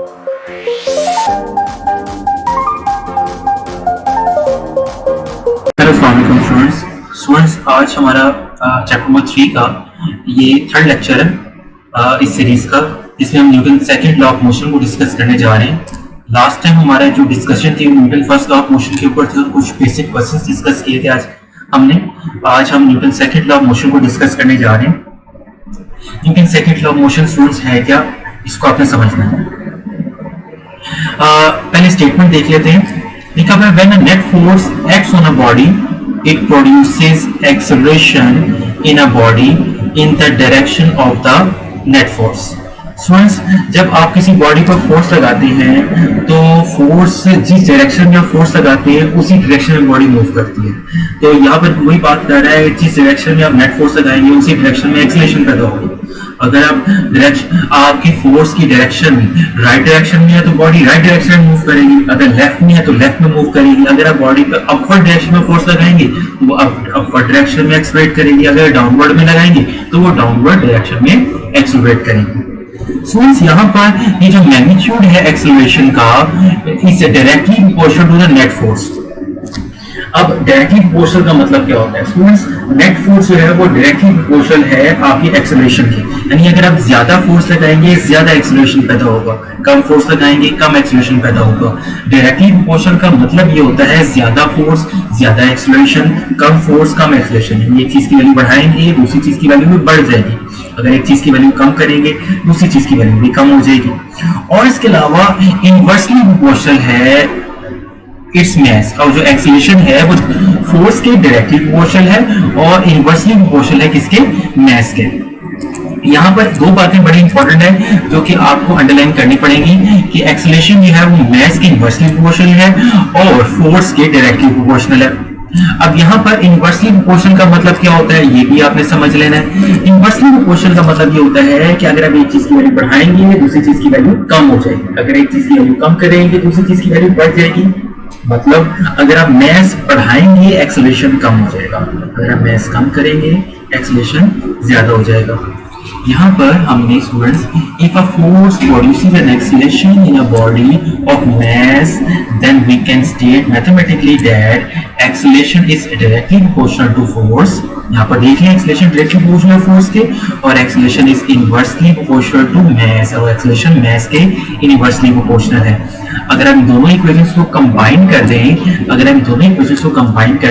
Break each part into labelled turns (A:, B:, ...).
A: Hello students, आज हमारा chapter number 3 का ये थर्ड लेक्चर है इस सीरीज का, जिसमें हम Newton second law of motion को डिस्कस करने जा रहे हैं। लास्ट टाइम हमारा जो डिस्कशन थी Newton first law of motion के ऊपर थे, कुछ बेसिक क्वेश्चंस डिस्कस किए थे। आज हम Newton second law of motion को डिस्कस करने जा रहे हैं। Newton second law of motion students है क्या, इसको आपने समझना है। पहले स्टेटमेंट देख लेते हैं। लिखा हुआ है when a net force acts on a body it produces acceleration in a body in the direction of the net force. Students, जब आप किसी बॉडी पर फोर्स लगाते हैं तो फोर्स जिस डायरेक्शन में आप फोर्स लगाते हैं उसी डायरेक्शन में बॉडी मूव करती है। तो यहाँ पर वही बात कर रहा है, जिस डायरेक्शन में आप नेट फोर्स लगाएंगे उसी डायरेक्शन में एक्सेलरेशन पैदा होगी। अगर आप आपकी फोर्स की डायरेक्शन राइट डायरेक्शन में है तो बॉडी राइट डायरेक्शन में मूव करेगी, अगर लेफ्ट में है तो लेफ्ट में मूव करेगी। अगर आप बॉडी पर अपवर्ड डायरेक्शन में फोर्स लगाएंगे तो वो अपवर्ड डायरेक्शन में एक्सेलरेट करेगी, अगर डाउनवर्ड में लगाएंगे तो वो डाउनवर्ड डायरेक्शन में एक्सेलरेट करेगी। स्टूडेंट्स, यहाँ पर ये जो मैग्नीट्यूड है एक्सेलरेशन का is directly proportional to the net force. अब डायरेक्टली प्रोपोर्शनल का मतलब क्या होता है स्टूडेंट्स? नेट फोर्स जो है वो डायरेक्टली प्रोपोर्शनल है आपकी एक्सेलरेशन की, यानी अगर आप ज्यादा फोर्स लगाएंगे ज्यादा एक्सेलरेशन पैदा होगा, कम फोर्स लगाएंगे कम एक्सेलरेशन पैदा होगा। डायरेक्टली प्रोपोर्शनल का मतलब ये होता है ज्यादा फोर्स ज्यादा एक्सेलरेशन, कम फोर्स कम एक्सेलरेशन। एक चीज की वैल्यू बढ़ाएंगे दूसरी चीज की वैल्यू भी बढ़ जाएगी, अगर एक चीज की वैल्यू कम करेंगे दूसरी चीज की वैल्यू भी कम हो जाएगी। और इसके अलावा इनवर्सली प्रोपोर्शनल है इट्स मास, और जो एक्सेलरेशन है वो फोर्स के डायरेक्टली प्रोपोर्शनल है और इनवर्सली प्रोपोर्शनल है किसके? मास के। यहाँ पर दो बातें बड़ी इंपॉर्टेंट है जो कि आपको अंडरलाइन करनी पड़ेगी कि एक्सेलरेशन जो है वो मास के इनवर्सली प्रोपोर्शनल है और फोर्स के डायरेक्टली प्रोपोर्शनल है। अब यहाँ पर इनवर्सली प्रोपोर्शनल का मतलब क्या होता है ये भी आपने समझ लेना है। इनवर्सली प्रोपोर्शनल का मतलब ये होता है कि अगर आप एक चीज की वैल्यू बढ़ाएंगे दूसरी चीज की वैल्यू कम हो जाएगी, अगर एक चीज की वैल्यू कम करेंगे दूसरी चीज की वैल्यू बढ़ जाएगी। मतलब अगर आप मास बढ़ाएंगे एक्सेलरेशन कम हो जाएगा, अगर आप मास कम करेंगे एक्सेलरेशन ज्यादा हो जाएगा। यहाँ पर हमने students if a force produces an acceleration in a body of mass then we can state mathematically that acceleration is directly proportional to force. यहाँ पर देख लें एक्सेलरेशन डायरेक्टली प्रोपोर्शनल फोर्स के और acceleration is inversely proportional to mass, और acceleration मास के inversely proportional है। अगर हम दोनों इक्वेशंस को कंबाइन कर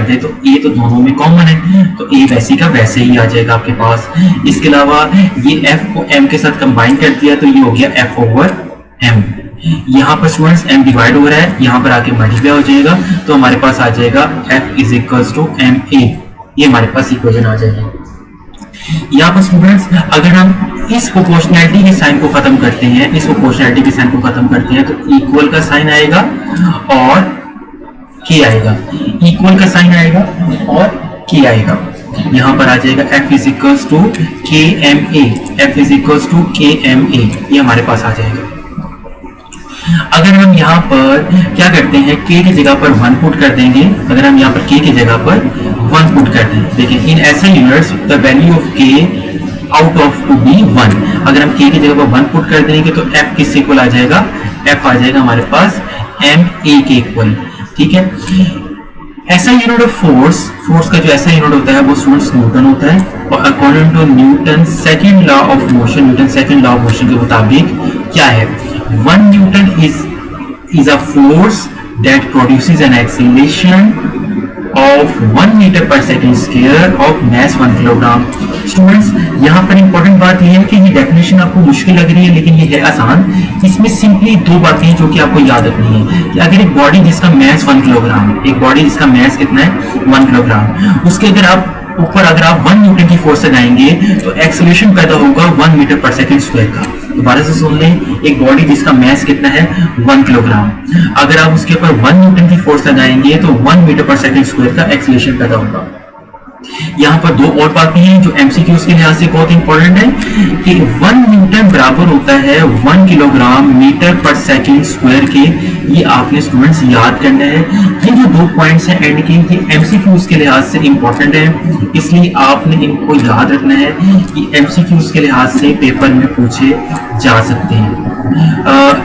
A: दें तो ए तो दोनों में कॉमन है तो ए वैसे का वैसे ही आ जाएगा आपके पास। इसके अलावा ये एफ को एम के साथ कंबाइन कर दिया तो ये हो गया एफ ओवर एम। यहाँ पर स्टूडेंट्स एम डिवाइड हो रहा है, यहाँ पर आके मल्टीप्लाई हो जाएगा तो हमारे पास आ जाएगा F is equals to m a. ये हमारे पास इक्वेशन आ जाएगी। यहाँ पर स्टूडेंट्स अगर हम इस प्रोपोर्शनैलिटी के साइन को खत्म करते हैं, इस प्रोपोर्शनैलिटी के साइन को खत्म करते हैं तो इक्वल का साइन आएगा और के आएगा, इक्वल का साइन आएगा और के आएगा। यहाँ पर आ जाएगा f is equals to k m a, F is equals to k m a, ये हमारे पास आ जाएगा। अगर हम यहाँ पर क्या करते हैं k की जगह पर 1 पुट कर देंगे, अगर हम यहाँ पर k की जगह पर 1 पुट कर दें, देखिए in SI units the value of k out of to be 1। अगर हम k की जगह पर 1 पुट कर देंगे तो f किस इक्वल आ जाएगा? f आ जाएगा हमारे पास ma के इक्वल। ठीक है, SI यूनिट ऑफ फोर्स का जो SI यूनिट होता है वो स्टूडेंट्स न्यूटन होता है और according to Newton second law of motion के मुताबिक क्या है? 1 Newton is a force that produces an acceleration of 1 meter per second square of mass 1 kilogram। Students यहाँ पर इंपॉर्टेंट बात यह है कि ये डेफिनेशन आपको मुश्किल लग रही है लेकिन ये है आसान। इसमें सिंपली दो बातें हैं जो कि आपको याद रखनी है कि अगर एक बॉडी जिसका मास 1 किलोग्राम है, एक बॉडी जिसका मास कितना है 1 किलोग्राम, उसके अगर आप ऊपर अगर आप 1 न्यूटन की फोर्स लगाएंगे तो एक्सेलरेशन पैदा होगा 1 मीटर पर सेकंड स्क्वायर का। दोबारा से सुन लें, एक बॉडी जिसका मास कितना है 1 किलोग्राम, अगर आप उसके ऊपर 1 न्यूटन की फोर्स लगाएंगे तो 1 मीटर पर सेकंड स्क्वायर का एक्सेलरेशन पैदा होगा। यहाँ पर दो और बातें हैं जो एमसीक्यूज के लिहाज से बहुत इंपॉर्टेंट है कि 1 न्यूटन बराबर होता है 1 kilogram metre per second square के। ये आपने स्टूडेंट्स याद करना है। ये जो दो पॉइंट्स हैं एंड के, ये एमसीक्यूज के लिहाज से इंपॉर्टेंट है, इसलिए आपने इनको याद रखना है कि एमसीक्यूज के लिहाज से पेपर में पूछे जा सकते हैं।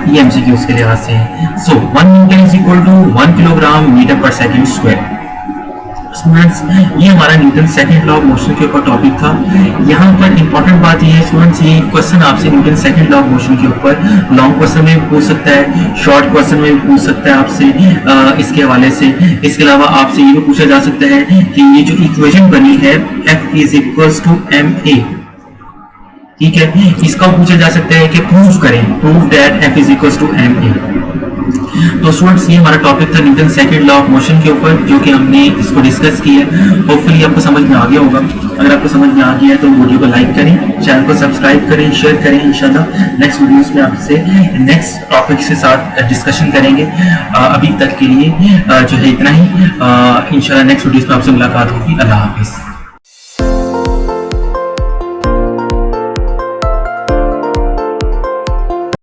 A: ये एमसीक्यूज के लिहाज से है। So 1 Newton is equal to 1 kilogram metre per second square. Students, ये हमारा Newton second law of motion के ऊपर टॉपिक था। यहाँ पर इंपॉर्टेंट बात ये है स्टूडेंट्स, ये क्वेश्चन आपसे Newton second law of motion के ऊपर लॉन्ग क्वेश्चन में भी पूछ सकता है, शॉर्ट क्वेश्चन में भी पूछ सकता है आपसे इसके हवाले से। इसके अलावा आपसे ये भी पूछा जा सकता है कि ये जो इक्वेशन बनी है F is equals to ma, ठीक है, इसका पूछा जा सकता है कि प्रूव करें, prove that F is equals to ma। तो स्टूडेंट्स, ये हमारा टॉपिक था Newton second law of motion के ऊपर, जो कि हमने इसको डिस्कस किया। होपफुली आपको समझ में आ गया होगा। अगर आपको समझ में आ गया है तो वीडियो को लाइक करें, चैनल को सब्सक्राइब करें, शेयर करें। इंशाल्लाह नेक्स्ट वीडियोस में आपसे नेक्स्ट टॉपिक के साथ डिस्कशन करेंगे। अभी तक के लिए जो है इतना ही। इंशाल्लाह नेक्स्ट वीडियोस में आपसे मुलाकात होगी। अल्लाह हाफिज़।